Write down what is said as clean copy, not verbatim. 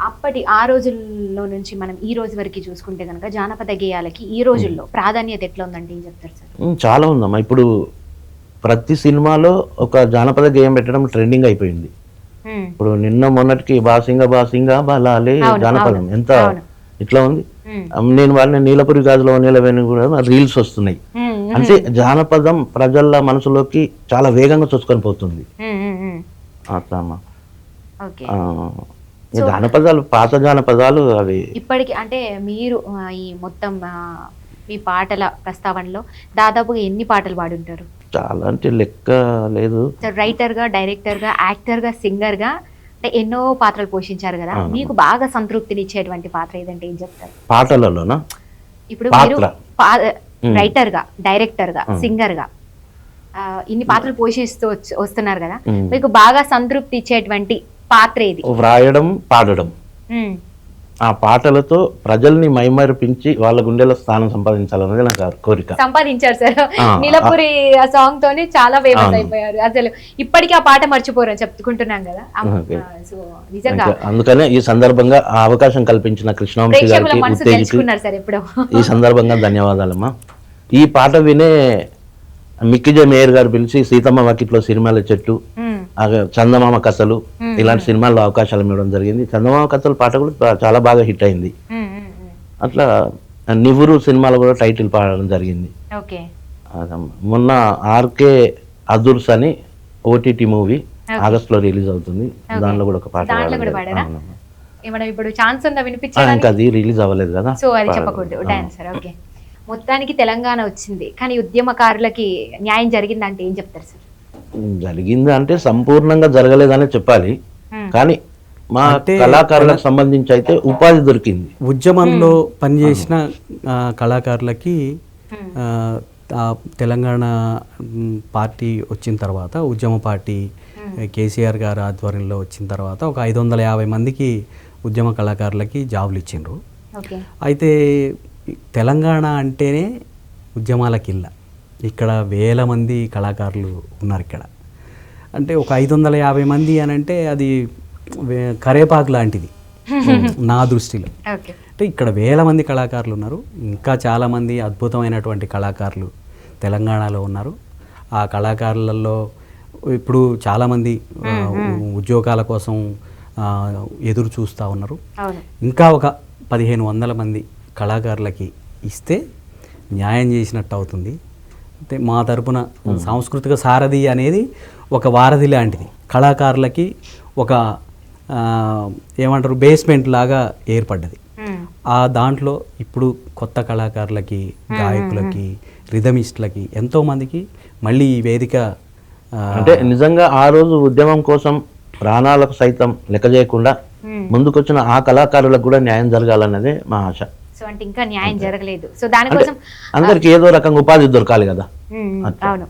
అప్పటి ఆ రోజుల్లో నుంచి మనం ఈ రోజు వరకు చూసుకుంటే కనుక జానపద గేయాలకి ఈ రోజుల్లో ప్రాధాన్యత ఎట్లా ఉందంటే ఏం చెప్తారు సార్? చాలా ఉందమ్మా. ఇప్పుడు ప్రతి సినిమాలో ఒక జానపద గేయం పెట్టడం ట్రెండింగ్ అయిపోయింది. ఇప్పుడు నిన్న మొన్నటికి బాసింగ బలాలే జానపదం ఎంత ఇట్లా ఉంది. నేను వాళ్ళని నీలపురి గాజులో నీలవేణి కూడా రీల్స్ వస్తున్నాయి. అంటే జానపదం ప్రజల మనసులోకి చాలా వేగంగా చూసుకొని పోతుంది. అట్లా అమ్మా. జానపదాలు పాత జానపదాలు అవి ఇప్పటికి అంటే మీరు ఈ మొత్తం మీ పాటల ప్రస్తావనలో దాదాపుగా ఎన్ని పాటలు పాడుంటారు? చాలా అంటే లెక్క లేదు. రైటర్ గా, డైరెక్టర్ గా, యాక్టర్ గా, సింగర్ గా అంటే ఎన్నో పాత్రలు పోషించారు కదా. మీకు బాగా సంతృప్తినిచ్చేటువంటి పాత్ర ఏదంటే ఏం చెప్తారు? పాటలలోనా? ఇప్పుడు మీరు రైటర్ గా, డైరెక్టర్ గా, సింగర్ గా ఇన్ని పాత్రలు పోషిస్తూ వస్తున్నారు కదా, మీకు బాగా సంతృప్తి ఇచ్చేటువంటి పాత్ర ఏది? వ్రాయడం, పాడడం. ఆ పాటలతో ప్రజల్ని మైమరిపించి వాళ్ళ గుండెలో స్థానం సంపాదించాలన్నది నాకు కోరిక. సంపాదించారు సార్. నీలపురి ఆ సాంగ్ తోనే చాలా ఫేమస్ అయిపోయారు. అసలు ఇప్పటికీ ఆ పాట మర్చిపోరని చెప్పుకుంటున్నాం కదా. సో నిజంగా అందుకనే ఈ సందర్భంగా ఆ అవకాశం కల్పించిన కృష్ణవంశీ గారికి ఈ సందర్భంగా ధన్యవాదాలమ్మా. ఈ పాట వినే మిక్కిజే మేయర్ గారు పిలిచి సీతమ్మ వాకిట్లో సినిమాల చెట్టు, చందమామ కథలు ఇలాంటి సినిమాల్లో అవకాశాలు ఇవ్వడం జరిగింది. చందమామ కథలు పాట కూడా చాలా బాగా హిట్ అయింది. అట్లా నివురు సినిమాలో కూడా టైటిల్ పాడడం జరిగింది. మొన్న ఆర్కే అదుర్స్ అని ఓటీటీ మూవీ ఆగస్ట్ లో రిలీజ్ అవుతుంది. దానిలో కూడా ఒక పాట ఇంకా అది రిలీజ్ అవ్వలేదు కదా, సో అది చెప్పకూడదు. Dancer okay. మొత్తానికి తెలంగాణ వచ్చింది, కానీ ఉద్యమకారులకి న్యాయం జరిగిందంటే ఏం చెప్తారు సార్? జరిగింది అంటే సంపూర్ణంగా జరగలేదనే చెప్పాలి, కానీ మా కళాకారులకు సంబంధించి అయితే ఉపాధి దొరికింది. ఉద్యమంలో పనిచేసిన కళాకారులకి తెలంగాణ పార్టీ వచ్చిన తర్వాత, ఉద్యమ పార్టీ కేసీఆర్ గారు ఆధ్వర్యంలో వచ్చిన తర్వాత ఒక 550 మందికి ఉద్యమ కళాకారులకి జాబులు ఇచ్చిండ్రు. అయితే తెలంగాణ అంటేనే ఉద్యమాల కిల్ల. ఇక్కడ వేల మంది కళాకారులు ఉన్నారు. ఇక్కడ అంటే ఒక 550 మంది అని అంటే అది కరేపాకు లాంటిది నా దృష్టిలో. అంటే ఇక్కడ వేల మంది కళాకారులు ఉన్నారు. ఇంకా చాలామంది అద్భుతమైనటువంటి కళాకారులు తెలంగాణలో ఉన్నారు. ఆ కళాకారులలో ఇప్పుడు చాలామంది ఉద్యోగాల కోసం ఎదురు చూస్తూ ఉన్నారు. ఇంకా ఒక 1500 మంది కళాకారులకి ఇస్తే న్యాయం చేసినట్టు అవుతుంది. అంటే మా తరపున సాంస్కృతిక సారథి అనేది ఒక వారధి లాంటిది. కళాకారులకి ఒక ఏమంటారు బేస్మెంట్ లాగా ఏర్పడ్డది. ఆ దాంట్లో ఇప్పుడు కొత్త కళాకారులకి, గాయకులకి, రిథమిస్టులకి ఎంతోమందికి మళ్ళీ ఈ వేదిక అంటే నిజంగా ఆ రోజు ఉద్యమం కోసం ప్రాణాలకు సైతం లెక్క చేయకుండా ముందుకొచ్చిన ఆ కళాకారులకు కూడా న్యాయం జరగాలన్నదే మా ఆశ. సో అంటే ఇంకా న్యాయం జరగలేదు. సో దానికోసం అందరికి ఏదో రకంగా ఉపాధి దొరకాలి కదా. అవును.